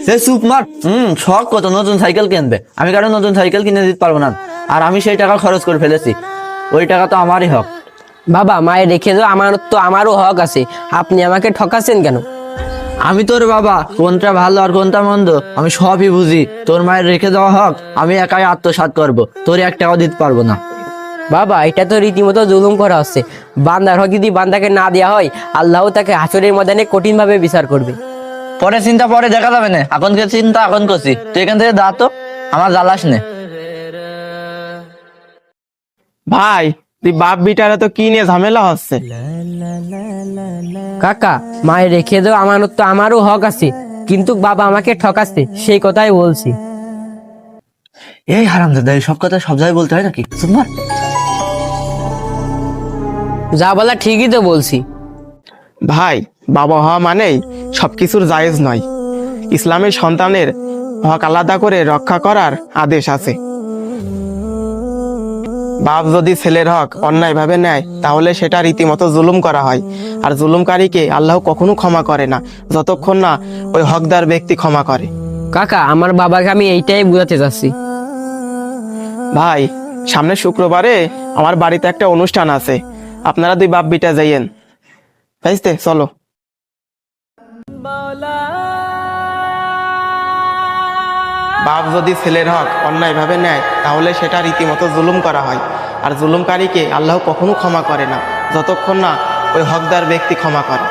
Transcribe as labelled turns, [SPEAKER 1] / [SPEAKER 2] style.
[SPEAKER 1] সে চুপ মার। শখ কত নতুন সাইকেল কিনবে, আমি কারো নতুন সাইকেল কিনে দিতে পারবো না। আর আমি সেই টাকা খরচ করে ফেলেছি, ওই টাকা তো আমারই হক।
[SPEAKER 2] বাবা মায়ের রেখে দাও, আমার তো আমারও হক আছে, আপনি আমাকে ঠকাচ্ছেন কেন?
[SPEAKER 1] আমি তোর বাবা, কোনটা ভালো আর কোনটা মন্দ আমি সবই বুঝি। তোর মায়ের রেখে দেওয়া হক আমি একাই আত্মসাৎ করব, তোর এক টাকাও দিতে পারবো না।
[SPEAKER 2] বাবা এটা তো রীতিমতো জুলুম করা হচ্ছে। বান্দার হক যদি বান্দাকে না দেওয়া হয়, আল্লাহ তাকে হাসরের ময়দানে কঠিনভাবে বিচার করবে।
[SPEAKER 1] পরে চিন্তা পরে দেখা যাবে না, এখনকে চিন্তা এখন করছি। তুই এখান থেকে যা তো, আমার জ্বালাস নে।
[SPEAKER 3] ভাই তুই বাপ বিটারে তো কি নিয়ে ঝামেলা হচ্ছে?
[SPEAKER 2] কাকা মায়ের রেখে দাও, আমার তো আমারও হক আছে, কিন্তু বাবা আমাকে ঠকাচ্ছে, সেই কথাই বলছি।
[SPEAKER 1] এই হারামজাদা, এই সব কথা সব জায়গায় বলতে হয় নাকি? চুপ মার।
[SPEAKER 2] যা বলা ঠিকই তো বলছি।
[SPEAKER 3] ভাই বাবা হওয়া মানেই সবকিছুর জায়েজ নয়। ইসলামের সন্তানের হক আলাদা করে রক্ষা করার আদেশ আছে। বাপ যদি ছেলের হক অন্যায়ভাবে নেয় তাহলে সেটা রীতিমতো জুলুম করা হয়। আর জুলুমকারীকে আল্লাহ কখনো ক্ষমা করে না যতক্ষণ না ওই হকদার ব্যক্তি ক্ষমা করে।
[SPEAKER 2] কাকা আমার বাবাকে আমি এইটাই বুঝাতে চাচ্ছি।
[SPEAKER 3] ভাই সামনের শুক্রবারে আমার বাড়িতে একটা অনুষ্ঠান আছে, আপনারা দুই বাপ বিটা যাইয়েন। ভাইস্তে চলো। বাপ যদি ছেলের হক অন্যায়ভাবে নেয় তাহলে সেটা রীতিমতো জুলুম করা হয়। আর জুলুমকারীকে আল্লাহ কখনো ক্ষমা করে না যতক্ষণ না ওই হকদার ব্যক্তি ক্ষমা করে।